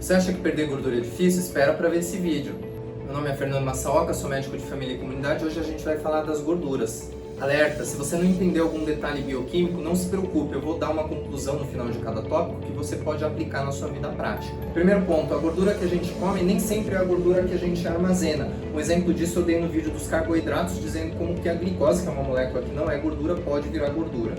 Você acha que perder gordura é difícil? Espera para ver esse vídeo. Meu nome é Fernando Massaoka, sou médico de família e comunidade. Hoje a gente vai falar das gorduras. Alerta, se você não entendeu algum detalhe bioquímico, não se preocupe, eu vou dar uma conclusão no final de cada tópico que você pode aplicar na sua vida prática. Primeiro ponto, a gordura que a gente come nem sempre é a gordura que a gente armazena. Um exemplo disso eu dei no vídeo dos carboidratos, dizendo como que a glicose, que é uma molécula que não é gordura, pode virar gordura.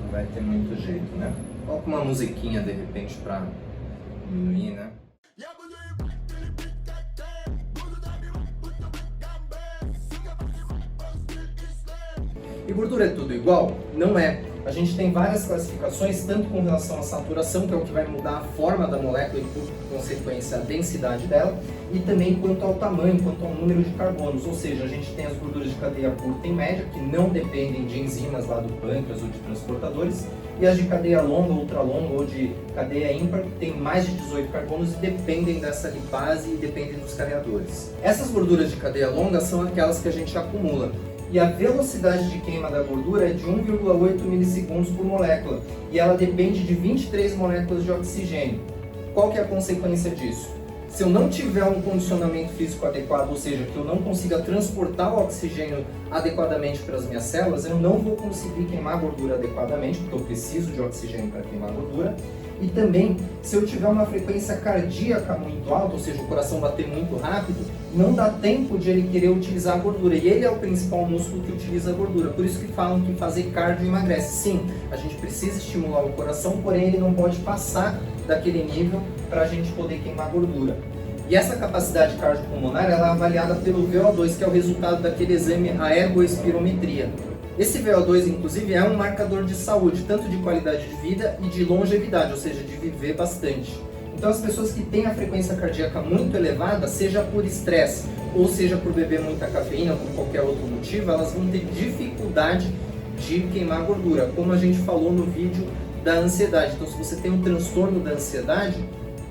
Não vai ter muito jeito, né? Coloca uma musiquinha de repente pra diminuir, né? E gordura é tudo igual? Não é. A gente tem várias classificações, tanto com relação à saturação, que é o que vai mudar a forma da molécula e, por consequência, a densidade dela, e também quanto ao tamanho, quanto ao número de carbonos. Ou seja, a gente tem as gorduras de cadeia curta e média, que não dependem de enzimas lá do pâncreas ou de transportadores, e as de cadeia longa, ultralonga ou de cadeia ímpar, que tem mais de 18 carbonos e dependem dessa lipase e dependem dos carreadores. Essas gorduras de cadeia longa são aquelas que a gente acumula. E a velocidade de queima da gordura é de 1,8 milissegundos por molécula, e ela depende de 23 moléculas de oxigênio. Qual que é a consequência disso? Se eu não tiver um condicionamento físico adequado, ou seja, que eu não consiga transportar o oxigênio adequadamente para as minhas células, eu não vou conseguir queimar a gordura adequadamente, porque eu preciso de oxigênio para queimar a gordura. E também, se eu tiver uma frequência cardíaca muito alta, ou seja, o coração bater muito rápido, não dá tempo de ele querer utilizar a gordura. E ele é o principal músculo que utiliza a gordura. Por isso que falam que fazer cardio emagrece. Sim, a gente precisa estimular o coração, porém ele não pode passar daquele nível para a gente poder queimar gordura. E essa capacidade cardiopulmonar ela é avaliada pelo VO2, que é o resultado daquele exame, a ergoespirometria. Esse VO2, inclusive, é um marcador de saúde, tanto de qualidade de vida e de longevidade, ou seja, de viver bastante. Então, as pessoas que têm a frequência cardíaca muito elevada, seja por estresse ou seja por beber muita cafeína ou por qualquer outro motivo, elas vão ter dificuldade de queimar gordura, como a gente falou no vídeo da ansiedade. Então, se você tem um transtorno da ansiedade,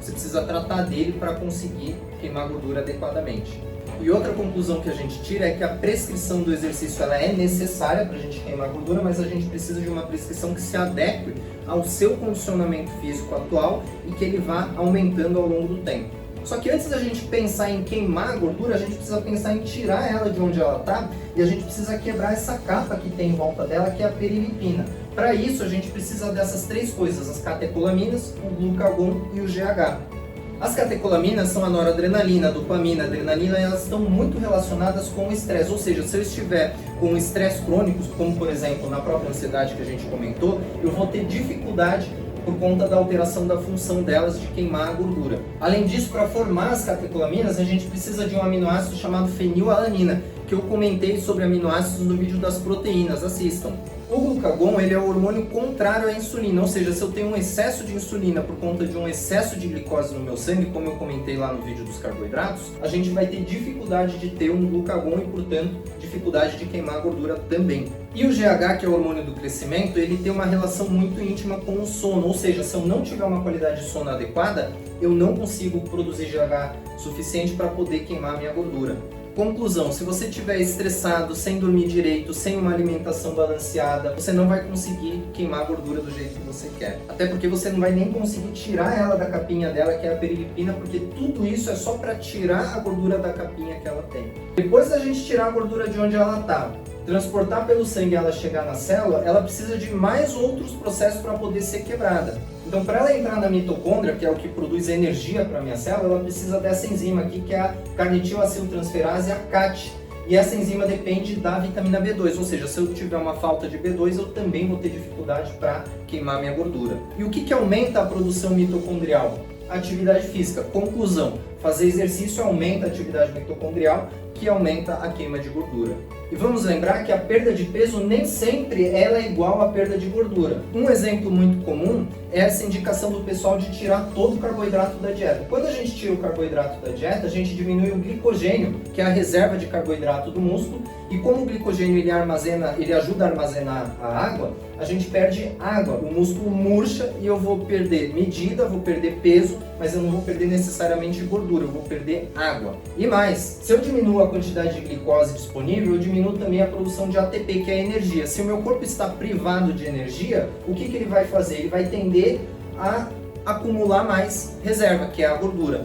você precisa tratar dele para conseguir queimar gordura adequadamente. E outra conclusão que a gente tira é que a prescrição do exercício ela é necessária para a gente queimar gordura, mas a gente precisa de uma prescrição que se adeque ao seu condicionamento físico atual e que ele vá aumentando ao longo do tempo. Só que antes da gente pensar em queimar a gordura, a gente precisa pensar em tirar ela de onde ela está e a gente precisa quebrar essa capa que tem em volta dela, que é a perilipina. Para isso, a gente precisa dessas três coisas, as catecolaminas, o glucagon e o GH. As catecolaminas são a noradrenalina, a dopamina, a adrenalina, e elas estão muito relacionadas com o estresse. Ou seja, se eu estiver com estresse crônico, como por exemplo na própria ansiedade que a gente comentou, eu vou ter dificuldade por conta da alteração da função delas de queimar a gordura. Além disso, para formar as catecolaminas, a gente precisa de um aminoácido chamado fenilalanina, que eu comentei sobre aminoácidos no vídeo das proteínas, assistam. O glucagon ele é o hormônio contrário à insulina, ou seja, se eu tenho um excesso de insulina por conta de um excesso de glicose no meu sangue, como eu comentei lá no vídeo dos carboidratos, a gente vai ter dificuldade de ter um glucagon e, portanto, dificuldade de queimar a gordura também. E o GH, que é o hormônio do crescimento, ele tem uma relação muito íntima com o sono, ou seja, se eu não tiver uma qualidade de sono adequada, eu não consigo produzir GH suficiente para poder queimar a minha gordura. Conclusão, se você estiver estressado, sem dormir direito, sem uma alimentação balanceada, você não vai conseguir queimar a gordura do jeito que você quer. Até porque você não vai nem conseguir tirar ela da capinha dela, que é a perilipina, porque tudo isso é só para tirar a gordura da capinha que ela tem. Depois da gente tirar a gordura de onde ela está, transportar pelo sangue e ela chegar na célula, ela precisa de mais outros processos para poder ser quebrada. Então, para ela entrar na mitocôndria, que é o que produz energia para a minha célula, ela precisa dessa enzima aqui, que é a carnitilacetiltransferase, a CAT. E essa enzima depende da vitamina B2, ou seja, se eu tiver uma falta de B2, eu também vou ter dificuldade para queimar minha gordura. E o que aumenta a produção mitocondrial? Atividade física. Conclusão, fazer exercício aumenta a atividade mitocondrial, que aumenta a queima de gordura. E vamos lembrar que a perda de peso nem sempre ela é igual à perda de gordura. Um exemplo muito comum é essa indicação do pessoal de tirar todo o carboidrato da dieta. Quando a gente tira o carboidrato da dieta, a gente diminui o glicogênio, que é a reserva de carboidrato do músculo, e como o glicogênio ele ajuda a armazenar a água, a gente perde água, o músculo murcha e eu vou perder medida, vou perder peso, mas eu não vou perder necessariamente gordura, eu vou perder água. E mais, se eu diminuo a quantidade de glicose disponível, eu diminuo também a produção de ATP, que é a energia. Se o meu corpo está privado de energia, o que ele vai fazer? Ele vai tender a acumular mais reserva, que é a gordura.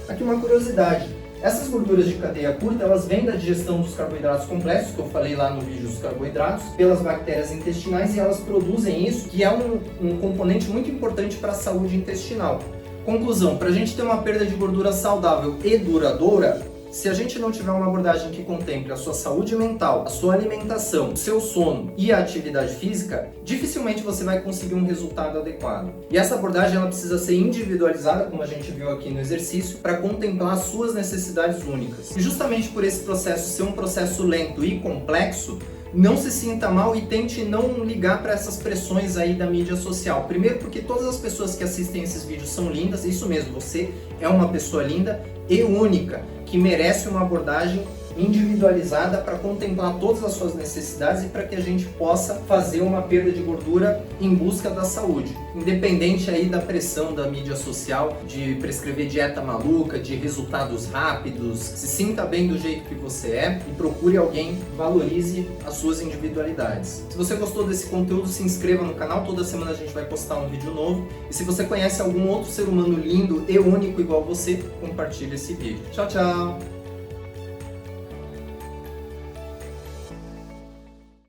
Aqui uma curiosidade. Essas gorduras de cadeia curta, elas vêm da digestão dos carboidratos complexos, que eu falei lá no vídeo dos carboidratos, pelas bactérias intestinais, e elas produzem isso, que é um componente muito importante para a saúde intestinal. Conclusão, para a gente ter uma perda de gordura saudável e duradoura, se a gente não tiver uma abordagem que contemple a sua saúde mental, a sua alimentação, o seu sono e a atividade física, dificilmente você vai conseguir um resultado adequado. E essa abordagem ela precisa ser individualizada, como a gente viu aqui no exercício, para contemplar as suas necessidades únicas. E justamente por esse processo ser um processo lento e complexo, não se sinta mal e tente não ligar para essas pressões aí da mídia social. Primeiro porque todas as pessoas que assistem esses vídeos são lindas, isso mesmo, você é uma pessoa linda e única, que merece uma abordagem individualizada para contemplar todas as suas necessidades e para que a gente possa fazer uma perda de gordura em busca da saúde, independente aí da pressão da mídia social de prescrever dieta maluca, de resultados rápidos. Se sinta bem do jeito que você é e procure alguém que valorize as suas individualidades. Se você gostou desse conteúdo, se inscreva no canal, toda semana a gente vai postar um vídeo novo, e se você conhece algum outro ser humano lindo e único igual você, compartilhe esse vídeo. Tchau, tchau!